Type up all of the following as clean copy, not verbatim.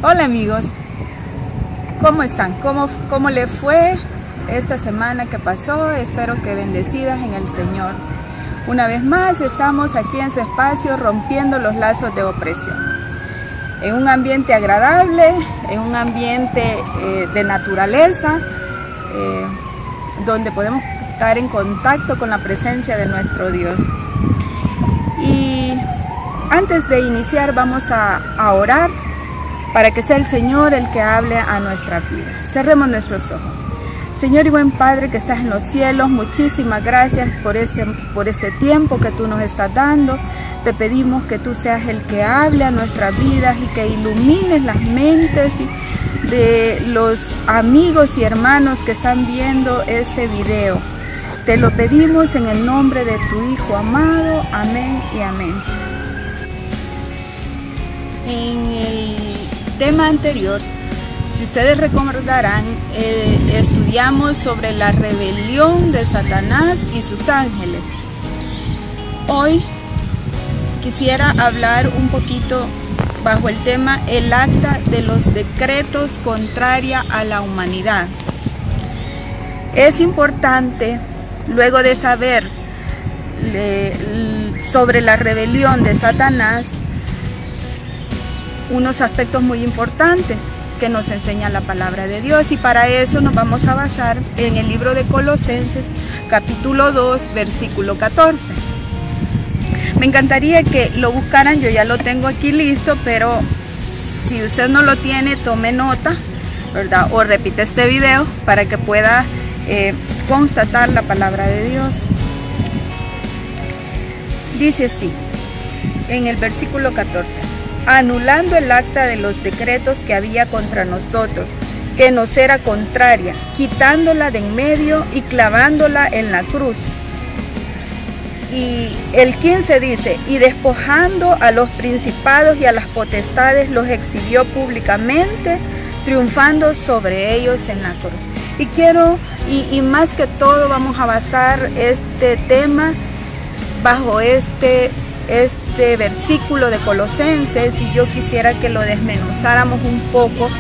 Hola amigos, ¿cómo están? ¿Cómo le fue esta semana que pasó? Espero que bendecidas en el Señor. Una vez más estamos aquí en su espacio rompiendo los lazos de opresión. En un ambiente agradable, en un ambiente de naturaleza, donde podemos estar en contacto con la presencia de nuestro Dios. Y antes de iniciar vamos a orar para que sea el Señor el que hable a nuestra vida. Cerremos nuestros ojos. Señor y buen Padre que estás en los cielos, muchísimas gracias por este tiempo que tú nos estás dando. Te pedimos que tú seas el que hable a nuestras vidas y que ilumines las mentes de los amigos y hermanos que están viendo este video. Te lo pedimos en el nombre de tu Hijo amado. Amén y amén. En el tema anterior, si ustedes recordarán, estudiamos sobre la rebelión de Satanás y sus ángeles. Hoy quisiera hablar un poquito bajo el tema el acta de los decretos contraria a la humanidad. Es importante, luego de saber sobre la rebelión de Satanás, unos aspectos muy importantes que nos enseña la palabra de Dios, y para eso nos vamos a basar en el libro de Colosenses capítulo 2 versículo 14. Me encantaría que lo buscaran, yo ya lo tengo aquí listo, pero si usted no lo tiene, tome nota, ¿verdad? O repite este video para que pueda constatar la palabra de Dios. Dice así, en el versículo 14: anulando el acta de los decretos que había contra nosotros, que nos era contraria, quitándola de en medio y clavándola en la cruz. Y el 15 dice, y despojando a los principados y a las potestades, los exhibió públicamente, triunfando sobre ellos en la cruz. Y quiero, y más que todo, vamos a basar este tema bajo este versículo de Colosenses, y yo quisiera que lo desmenuzáramos un poco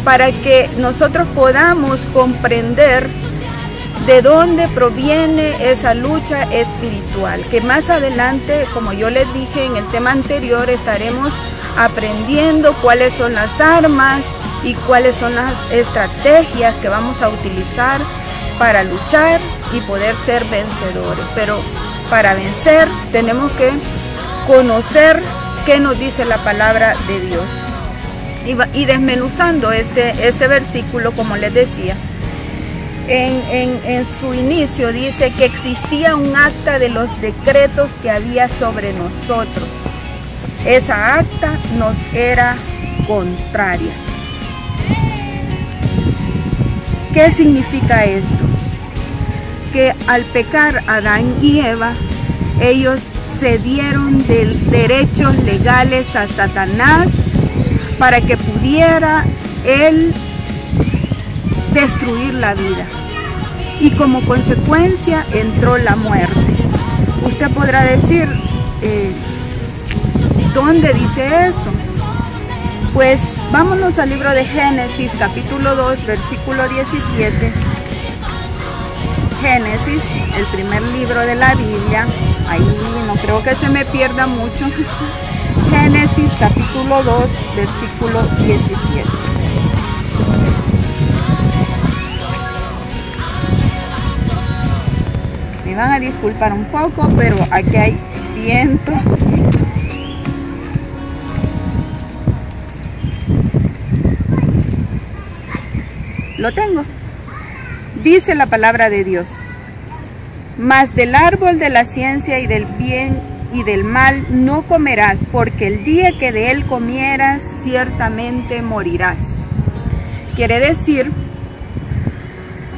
para que nosotros podamos comprender de dónde proviene esa lucha espiritual, que más adelante, como yo les dije en el tema anterior, estaremos aprendiendo cuáles son las armas y cuáles son las estrategias que vamos a utilizar para luchar y poder ser vencedores. Pero para vencer tenemos que conocer qué nos dice la palabra de Dios. Y desmenuzando este versículo, como les decía, en su inicio dice que existía un acta de los decretos que había sobre nosotros. Esa acta nos era contraria. ¿Qué significa esto? Que al pecar Adán y Eva, ellos cedieron de derechos legales a Satanás para que pudiera él destruir la vida, y como consecuencia entró la muerte. Usted podrá decir, ¿dónde dice eso? Pues vámonos al libro de Génesis capítulo 2 versículo 17. Génesis, el primer libro de la Biblia. Ahí no creo que se me pierda mucho. Génesis capítulo 2 versículo 17. Me van a disculpar un poco, pero aquí hay viento. Lo tengo. Dice la palabra de Dios: mas del árbol de la ciencia y del bien y del mal no comerás, porque el día que de él comieras, ciertamente morirás. Quiere decir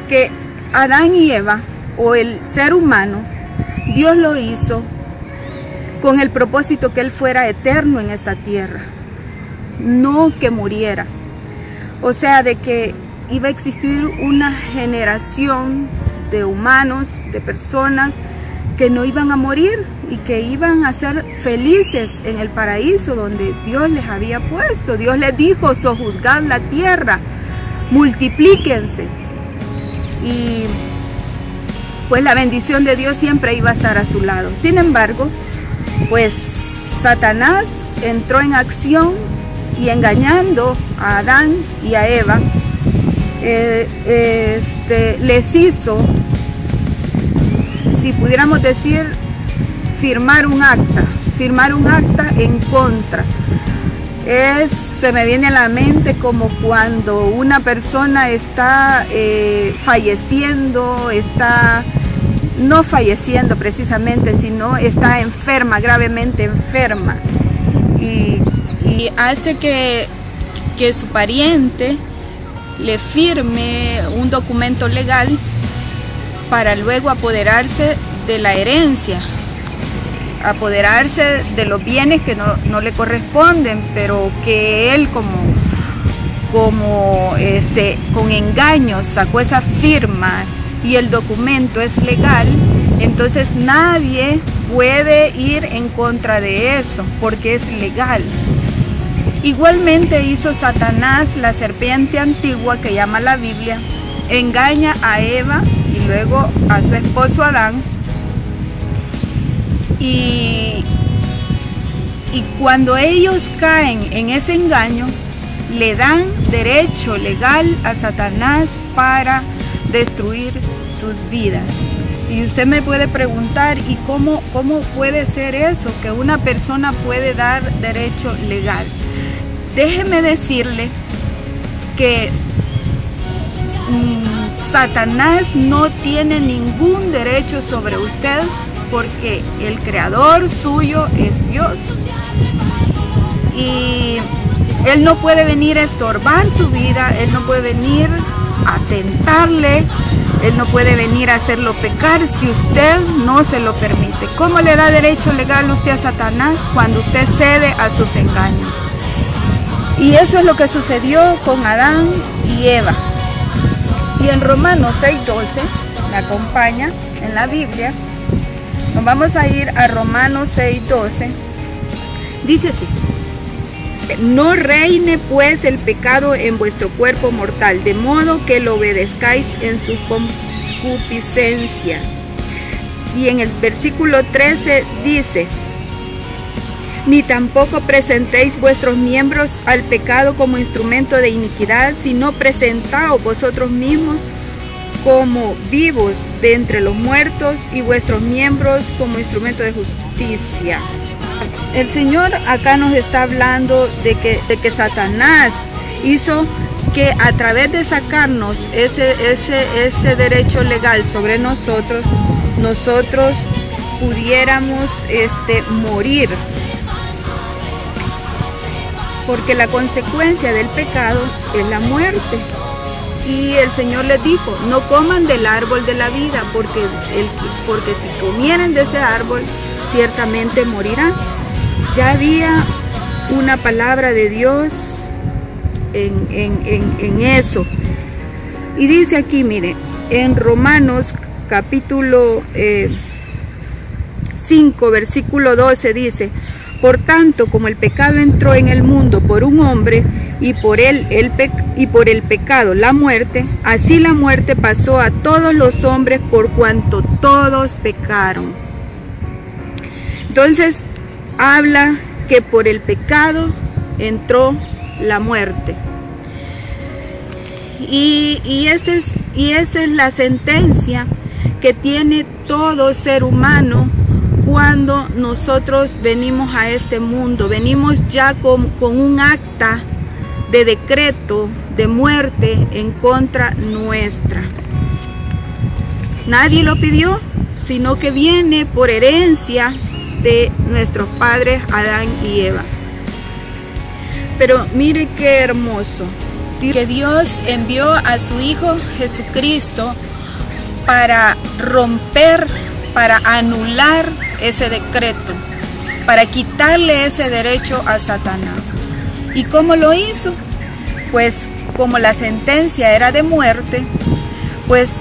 que Adán y Eva, o el ser humano, Dios lo hizo con el propósito que él fuera eterno en esta tierra, no que muriera. O sea, de que iba a existir una generación de humanos, de personas que no iban a morir y que iban a ser felices en el paraíso donde Dios les había puesto. Dios les dijo: sojuzgad la tierra, multiplíquense. Y pues la bendición de Dios siempre iba a estar a su lado. Sin embargo, pues Satanás entró en acción y engañando a Adán y a Eva, les hizo, si pudiéramos decir, firmar un acta en contra. Se me viene a la mente como cuando una persona está falleciendo, no falleciendo precisamente, sino está enferma, gravemente enferma, y hace que su pariente le firme un documento legal para luego apoderarse de la herencia, apoderarse de los bienes que no le corresponden, pero que él con engaños sacó esa firma y el documento es legal. Entonces nadie puede ir en contra de eso porque es legal. Igualmente hizo Satanás, la serpiente antigua que llama la Biblia, engaña a Eva y luego a su esposo Adán. Y cuando ellos caen en ese engaño, le dan derecho legal a Satanás para destruir sus vidas. Y usted me puede preguntar, ¿y cómo puede ser eso? Que una persona puede dar derecho legal. Déjeme decirle que Satanás no tiene ningún derecho sobre usted, porque el creador suyo es Dios. Y Él no puede venir a estorbar su vida, Él no puede venir a tentarle, Él no puede venir a hacerlo pecar si usted no se lo permite. ¿Cómo le da derecho legal usted a Satanás? Cuando usted cede a sus engaños. Y eso es lo que sucedió con Adán y Eva. Y en Romanos 6:12, me acompaña en la Biblia, nos vamos a ir a Romanos 6:12, dice así: no reine pues el pecado en vuestro cuerpo mortal, de modo que lo obedezcáis en sus concupiscencias. Y en el versículo 13 dice: ni tampoco presentéis vuestros miembros al pecado como instrumento de iniquidad, sino presentaos vosotros mismos como vivos de entre los muertos y vuestros miembros como instrumento de justicia. El Señor acá nos está hablando de que Satanás hizo que a través de sacarnos ese derecho legal sobre nosotros pudiéramos morir. Porque la consecuencia del pecado es la muerte. Y el Señor les dijo: no coman del árbol de la vida, porque si comieran de ese árbol, ciertamente morirán. Ya había una palabra de Dios en eso. Y dice aquí, mire, en Romanos capítulo 5, versículo 12 dice: por tanto, como el pecado entró en el mundo por un hombre, y por el pecado la muerte, así la muerte pasó a todos los hombres por cuanto todos pecaron. Entonces, habla que por el pecado entró la muerte. Y esa es la sentencia que tiene todo ser humano. Cuando nosotros venimos a este mundo, venimos ya con un acta de decreto de muerte en contra nuestra. Nadie lo pidió, sino que viene por herencia de nuestros padres Adán y Eva. Pero mire qué hermoso, que Dios envió a su Hijo Jesucristo para romper, para anular ese decreto, para quitarle ese derecho a Satanás. ¿Y cómo lo hizo? Pues como la sentencia era de muerte, pues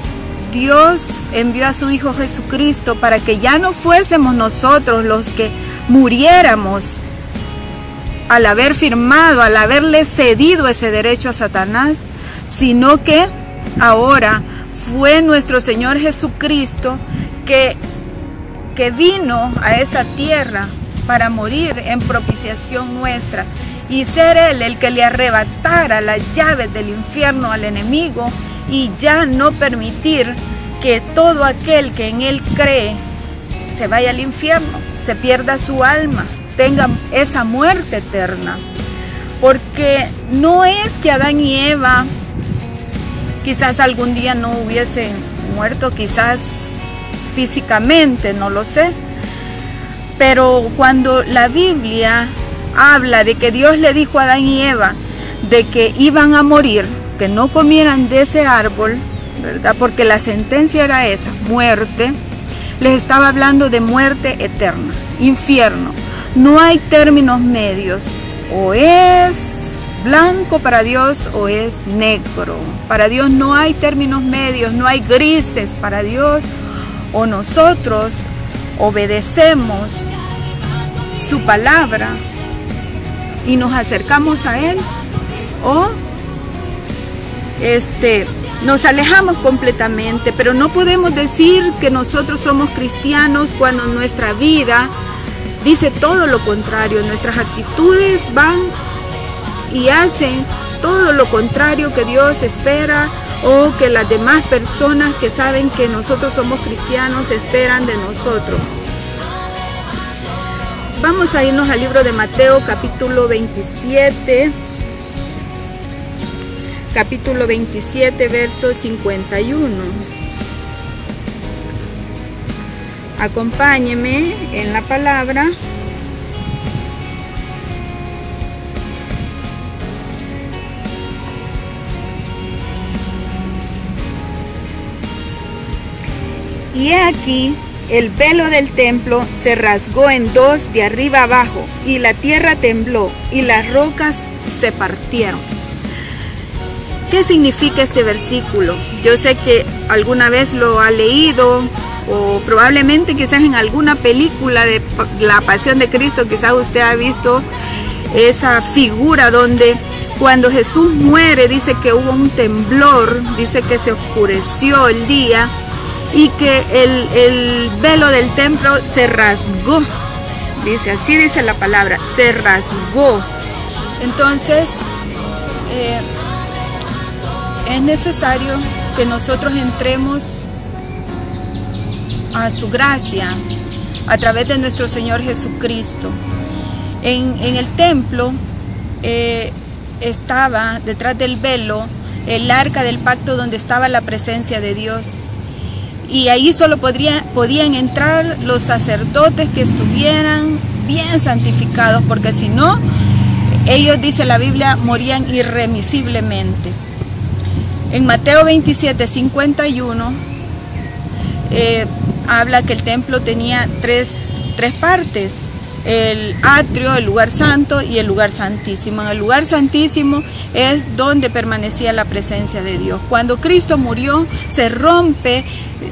Dios envió a su Hijo Jesucristo para que ya no fuésemos nosotros los que muriéramos al haber firmado, al haberle cedido ese derecho a Satanás, sino que ahora fue nuestro Señor Jesucristo que vino a esta tierra para morir en propiciación nuestra y ser Él el que le arrebatara las llaves del infierno al enemigo y ya no permitir que todo aquel que en Él cree se vaya al infierno, se pierda su alma, tenga esa muerte eterna. Porque no es que Adán y Eva quizás algún día no hubiesen muerto, quizás físicamente, no lo sé, pero cuando la Biblia habla de que Dios le dijo a Adán y Eva de que iban a morir, que no comieran de ese árbol, ¿verdad? Porque la sentencia era esa, muerte, les estaba hablando de muerte eterna, infierno. No hay términos medios, o es blanco para Dios o es negro. Para Dios no hay términos medios, no hay grises. Para Dios, o nosotros obedecemos su palabra y nos acercamos a Él, o nos alejamos completamente. Pero no podemos decir que nosotros somos cristianos cuando nuestra vida dice todo lo contrario. Nuestras actitudes van y hacen todo lo contrario que Dios espera, o que las demás personas que saben que nosotros somos cristianos esperan de nosotros. Vamos a irnos al libro de Mateo, capítulo 27, verso 51. Acompáñeme en la palabra. Y he aquí, el velo del templo se rasgó en dos de arriba abajo, y la tierra tembló, y las rocas se partieron. ¿Qué significa este versículo? Yo sé que alguna vez lo ha leído, o probablemente quizás en alguna película de la Pasión de Cristo, quizás usted ha visto esa figura donde cuando Jesús muere dice que hubo un temblor, dice que se oscureció el día y que el velo del templo se rasgó. Dice, así dice la palabra, se rasgó. Entonces, es necesario que nosotros entremos a su gracia a través de nuestro Señor Jesucristo. En el templo estaba detrás del velo el arca del pacto, donde estaba la presencia de Dios, y ahí solo podían entrar los sacerdotes que estuvieran bien santificados, porque si no, ellos, dice la Biblia, morían irremisiblemente. En Mateo 27, 51 habla que el templo tenía tres partes: el atrio, el lugar santo y el lugar santísimo. En el lugar santísimo es donde permanecía la presencia de Dios. Cuando Cristo murió, se rompe,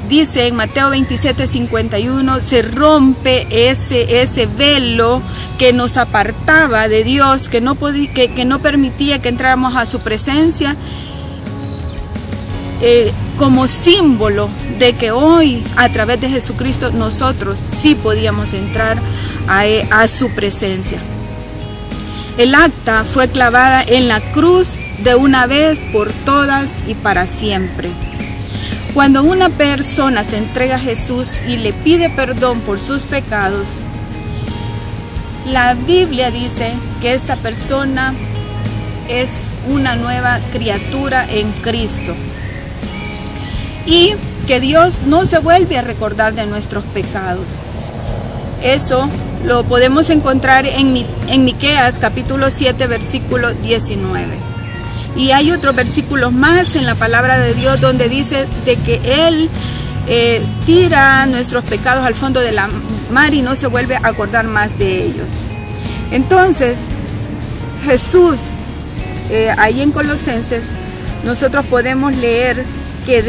dice en Mateo 27, 51, se rompe ese velo que nos apartaba de Dios, que no permitía que entráramos a su presencia, como símbolo de que hoy, a través de Jesucristo, nosotros sí podíamos entrar a su presencia. El acta fue clavada en la cruz de una vez por todas y para siempre. Cuando una persona se entrega a Jesús y le pide perdón por sus pecados, la Biblia dice que esta persona es una nueva criatura en Cristo, y que Dios no se vuelve a recordar de nuestros pecados. Eso lo podemos encontrar en Miqueas capítulo 7, versículo 19. Y hay otros versículos más en la palabra de Dios donde dice de que Él tira nuestros pecados al fondo de la mar y no se vuelve a acordar más de ellos. Entonces, Jesús, ahí en Colosenses, nosotros podemos leer que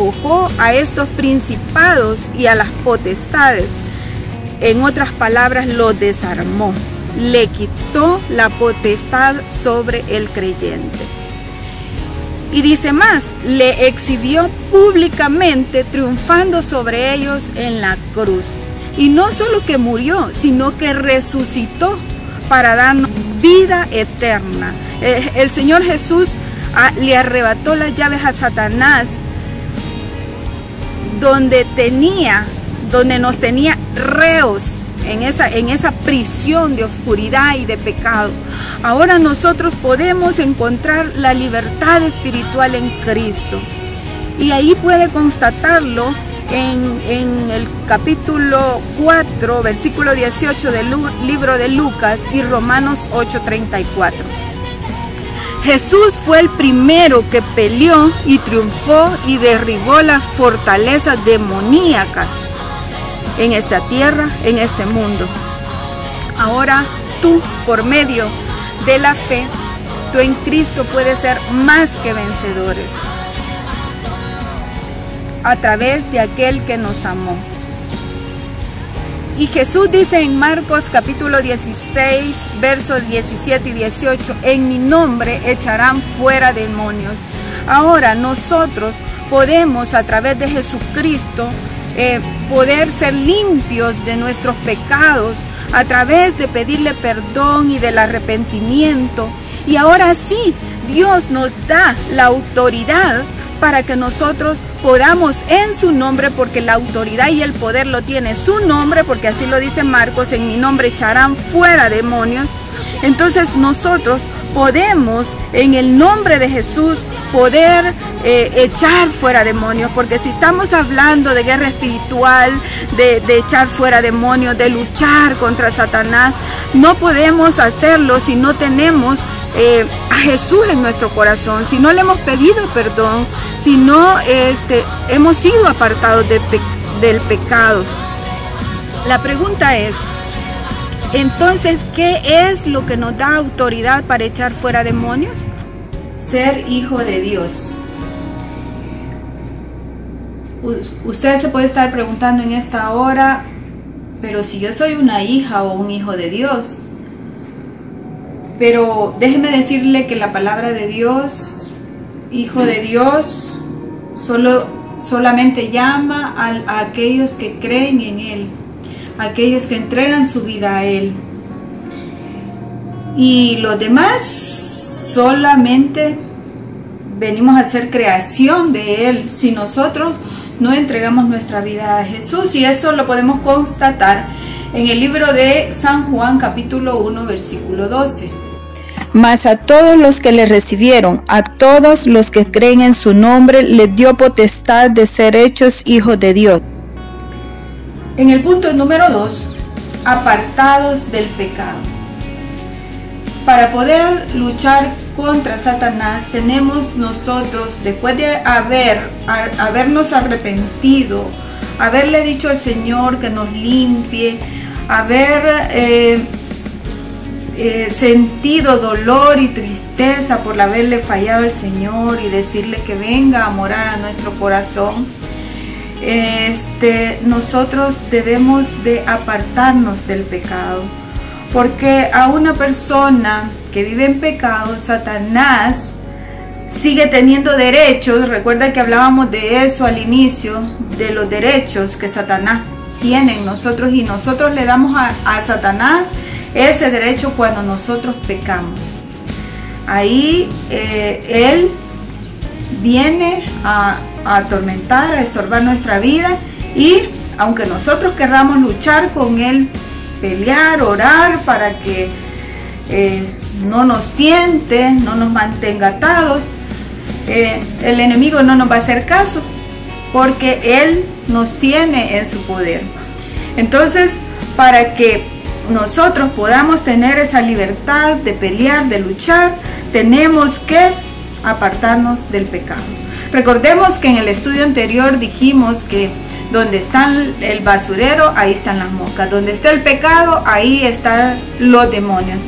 despojó a estos principados y a las potestades. En otras palabras, los desarmó. Le quitó la potestad sobre el creyente. Y dice más, le exhibió públicamente, triunfando sobre ellos en la cruz. Y no solo que murió, sino que resucitó para darnos vida eterna. El Señor Jesús le arrebató las llaves a Satanás, donde nos tenía reos en esa prisión de oscuridad y de pecado. Ahora nosotros podemos encontrar la libertad espiritual en Cristo. Y ahí puede constatarlo en el capítulo 4, versículo 18 del libro de Lucas y Romanos 8:34. Jesús fue el primero que peleó y triunfó y derribó las fortalezas demoníacas en esta tierra, en este mundo. Ahora tú, por medio de la fe, tú en Cristo puedes ser más que vencedores a través de aquel que nos amó. Y Jesús dice en Marcos capítulo 16, versos 17 y 18, en mi nombre echarán fuera demonios. Ahora nosotros podemos a través de Jesucristo poder ser limpios de nuestros pecados a través de pedirle perdón y del arrepentimiento. Y ahora sí, Dios nos da la autoridad para que nosotros podamos en su nombre, porque la autoridad y el poder lo tiene su nombre, porque así lo dice Marcos, en mi nombre echarán fuera demonios. Entonces nosotros podemos en el nombre de Jesús poder echar fuera demonios, porque si estamos hablando de guerra espiritual, de echar fuera demonios, de luchar contra Satanás, no podemos hacerlo si no tenemos a Jesús en nuestro corazón, si no le hemos pedido perdón, si no hemos sido apartados del pecado. La pregunta es, entonces, ¿qué es lo que nos da autoridad para echar fuera demonios? Ser hijo de Dios. Usted se puede estar preguntando en esta hora, pero si yo soy una hija o un hijo de Dios. Pero déjeme decirle que la palabra de Dios, hijo de Dios, solamente llama a aquellos que creen en Él, aquellos que entregan su vida a Él. Y los demás solamente venimos a ser creación de Él si nosotros no entregamos nuestra vida a Jesús. Y esto lo podemos constatar en el libro de San Juan capítulo 1 versículo 12. Mas a todos los que le recibieron, a todos los que creen en su nombre, les dio potestad de ser hechos hijos de Dios. En el punto número 2, apartados del pecado. Para poder luchar contra Satanás, tenemos nosotros, después de habernos arrepentido, haberle dicho al Señor que nos limpie, haber sentido dolor y tristeza por haberle fallado al Señor y decirle que venga a morar a nuestro corazón, nosotros debemos de apartarnos del pecado, porque a una persona que vive en pecado, Satanás sigue teniendo derechos. Recuerda que hablábamos de eso al inicio, de los derechos que Satanás tiene en nosotros, y nosotros le damos a Satanás ese derecho cuando nosotros pecamos. Ahí él viene a atormentar, a estorbar nuestra vida, y aunque nosotros querramos luchar con él, pelear, orar para que no nos tiente, no nos mantenga atados, el enemigo no nos va a hacer caso, porque él nos tiene en su poder. Entonces, para que nosotros podamos tener esa libertad de pelear, de luchar, tenemos que apartarnos del pecado. Recordemos que en el estudio anterior dijimos que donde está el basurero, ahí están las moscas. Donde está el pecado, ahí están los demonios.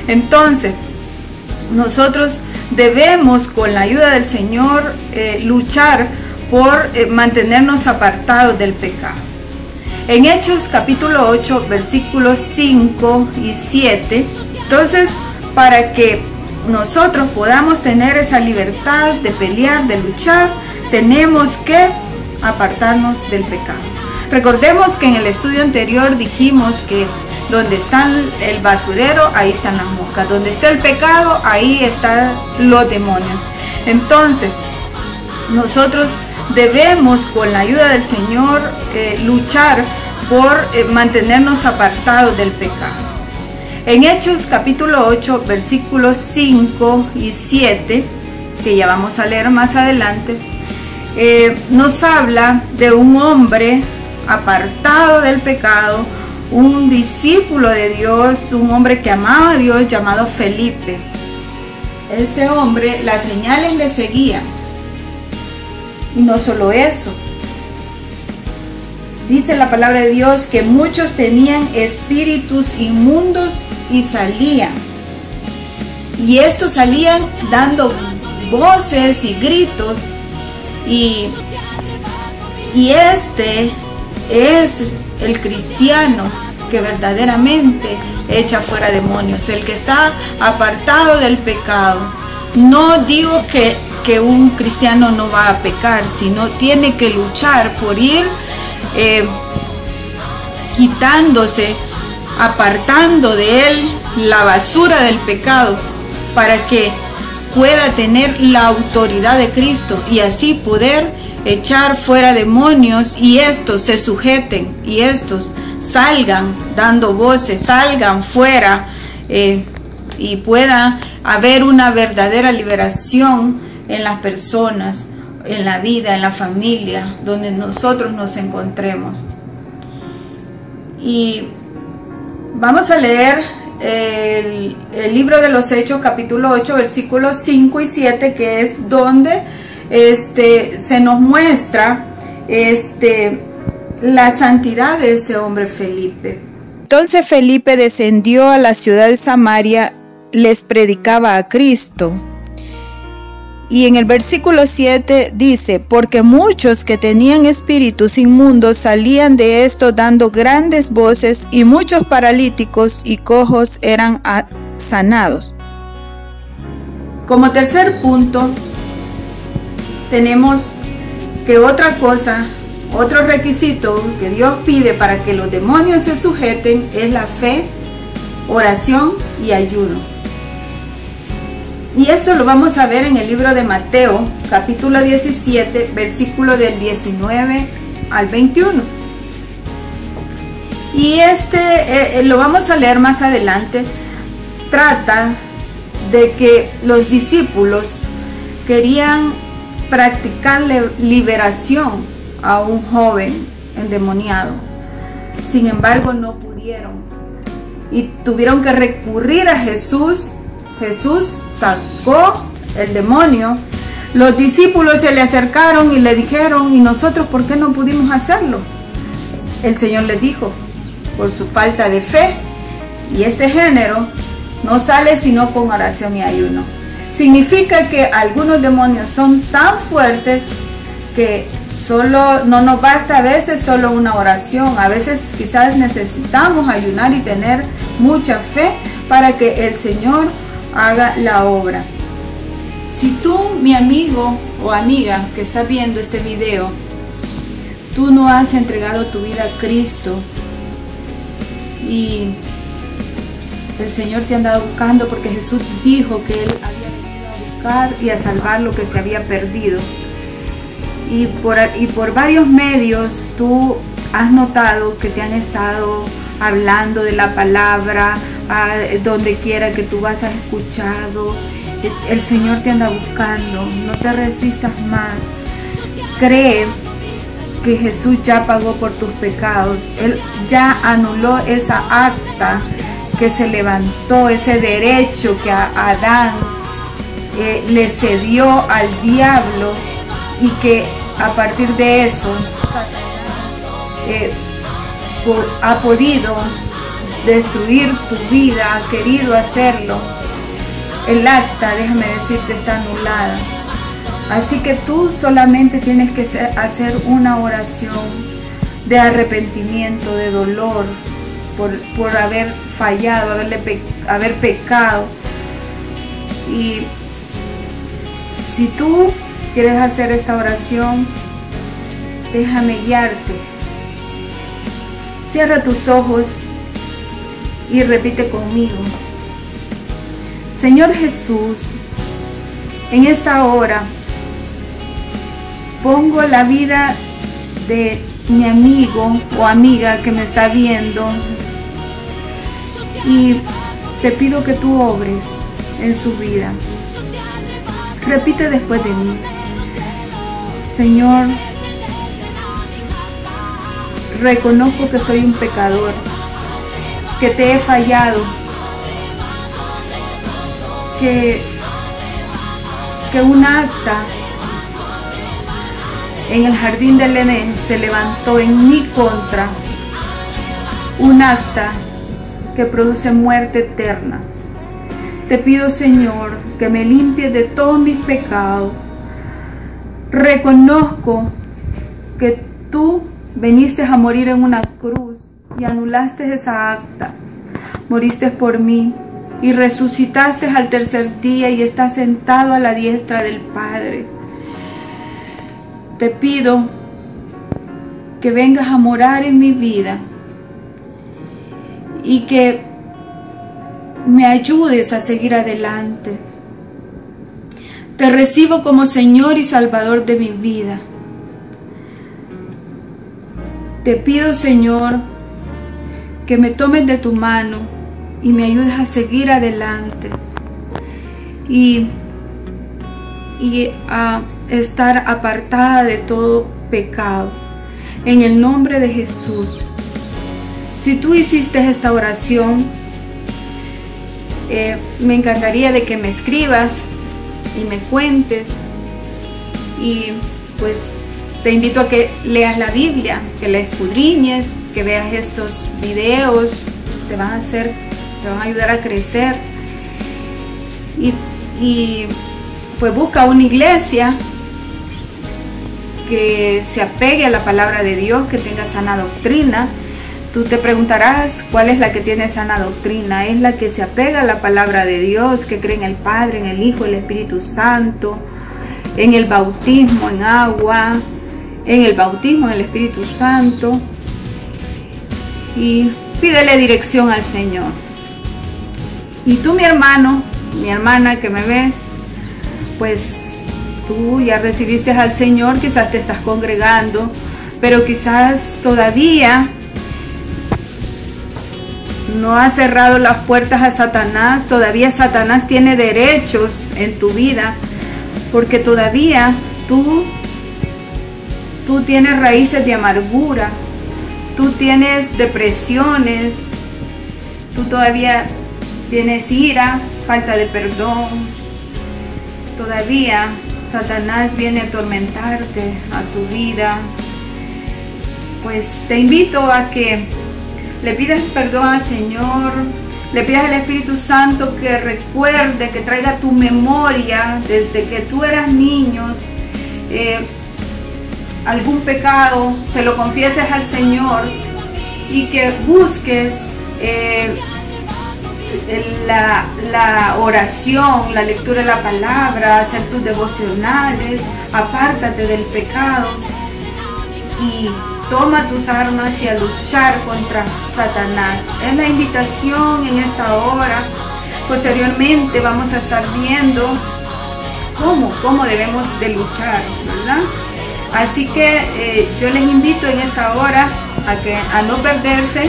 Entonces, nosotros debemos, con la ayuda del Señor, luchar por mantenernos apartados del pecado. En Hechos capítulo 8, versículos 5 y 7, entonces, para que nosotros podamos tener esa libertad de pelear, de luchar, tenemos que apartarnos del pecado. Recordemos que en el estudio anterior dijimos que donde está el basurero, ahí están las moscas. Donde está el pecado, ahí están los demonios. Entonces, nosotros debemos, con la ayuda del Señor, luchar por mantenernos apartados del pecado. En Hechos capítulo 8, versículos 5 y 7, que ya vamos a leer más adelante, nos habla de un hombre apartado del pecado, un discípulo de Dios, un hombre que amaba a Dios, llamado Felipe. Este hombre, las señales le seguían. Y no solo eso, dice la palabra de Dios que muchos tenían espíritus inmundos y salían. Y estos salían dando voces y gritos. Y este es el cristiano que verdaderamente echa fuera demonios, el que está apartado del pecado. No digo que un cristiano no va a pecar, sino tiene que luchar por ir quitándose, apartando de él la basura del pecado, para que pueda tener la autoridad de Cristo y así poder echar fuera demonios, y estos se sujeten y estos salgan dando voces, salgan fuera, y pueda haber una verdadera liberación en las personas, en la vida, en la familia, donde nosotros nos encontremos. Y vamos a leer el libro de los Hechos, capítulo 8, versículos 5 y 7, que es donde se nos muestra la santidad de este hombre Felipe. Entonces Felipe descendió a la ciudad de Samaria, les predicaba a Cristo. Y en el versículo 7 dice: porque muchos que tenían espíritus inmundos salían de esto dando grandes voces, y muchos paralíticos y cojos eran sanados. Como tercer punto, tenemos que otro requisito que Dios pide para que los demonios se sujeten es la fe, oración y ayuno. Y esto lo vamos a ver en el libro de Mateo, capítulo 17, versículo del 19 al 21. Y lo vamos a leer más adelante. Trata de que los discípulos querían practicar liberación a un joven endemoniado. Sin embargo, no pudieron y tuvieron que recurrir a Jesús. Jesús sacó el demonio. Los discípulos se le acercaron y le dijeron: ¿y nosotros por qué no pudimos hacerlo? El Señor les dijo: por su falta de fe. Y este género no sale sino con oración y ayuno. Significa que algunos demonios son tan fuertes que no nos basta a veces solo una oración. A veces quizás necesitamos ayunar y tener mucha fe para que el Señor haga la obra. Si tú, mi amigo o amiga que está viendo este video, tú no has entregado tu vida a Cristo y el Señor te anda buscando, porque Jesús dijo que Él había venido a buscar y a salvar lo que se había perdido, y por varios medios tú has notado que te han estado hablando de la palabra, donde quiera que tú vas, has escuchado, el Señor te anda buscando. No te resistas más. Cree que Jesús ya pagó por tus pecados. Él ya anuló esa acta que se levantó, ese derecho que a Adán le cedió al diablo, y que a partir de eso ha podido destruir tu vida, ha querido hacerlo. El acta, déjame decirte, está anulada. Así que tú solamente tienes que hacer una oración de arrepentimiento, de dolor, por haber fallado, haber pecado. Y si tú quieres hacer esta oración, déjame guiarte. Cierra tus ojos y repite conmigo. Señor Jesús, en esta hora pongo la vida de mi amigo o amiga que me está viendo y te pido que tú obres en su vida. Repite después de mí. Señor, reconozco que soy un pecador, que te he fallado, que un acta en el jardín del Edén se levantó en mi contra, un acta que produce muerte eterna. Te pido, Señor, que me limpies de todos mis pecados. Reconozco que tú viniste a morir en una cruz y anulaste esa acta. Moriste por mí y resucitaste al tercer día y estás sentado a la diestra del Padre. Te pido que vengas a morar en mi vida y que me ayudes a seguir adelante. Te recibo como Señor y Salvador de mi vida. Te pido, Señor, que me tomes de tu mano y me ayudes a seguir adelante y a estar apartada de todo pecado. En el nombre de Jesús. Si tú hiciste esta oración, me encantaría de que me escribas y me cuentes, y pues te invito a que leas la Biblia, que la escudriñes, que veas estos videos, te van a ayudar a crecer, y pues busca una iglesia que se apegue a la palabra de Dios, que tenga sana doctrina. Tú te preguntarás cuál es la que tiene sana doctrina. Es la que se apega a la palabra de Dios, que cree en el Padre, en el Hijo, en el Espíritu Santo, en el bautismo en agua, en el bautismo en el Espíritu Santo. Y pídele dirección al Señor. Y tú, mi hermano, mi hermana que me ves, pues tú ya recibiste al Señor, quizás te estás congregando, pero quizás todavía no has cerrado las puertas a Satanás. Todavía Satanás tiene derechos en tu vida, porque todavía tú tienes raíces de amargura, tú tienes depresiones, tú todavía tienes ira, falta de perdón. Todavía Satanás viene a atormentarte a tu vida. Pues te invito a que le pidas perdón al Señor, le pidas al Espíritu Santo que recuerde, que traiga a tu memoria desde que tú eras niño algún pecado, se lo confieses al Señor y que busques la oración, la lectura de la palabra, hacer tus devocionales, apártate del pecado y toma tus armas y a luchar contra Satanás. Es la invitación en esta hora. Posteriormente vamos a estar viendo cómo debemos de luchar, ¿verdad? Así que yo les invito en esta hora a no perderse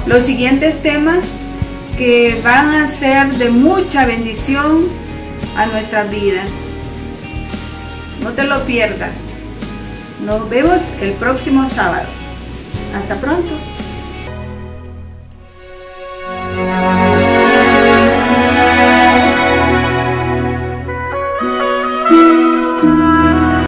los siguientes temas que van a ser de mucha bendición a nuestras vidas. No te lo pierdas. Nos vemos el próximo sábado. Hasta pronto.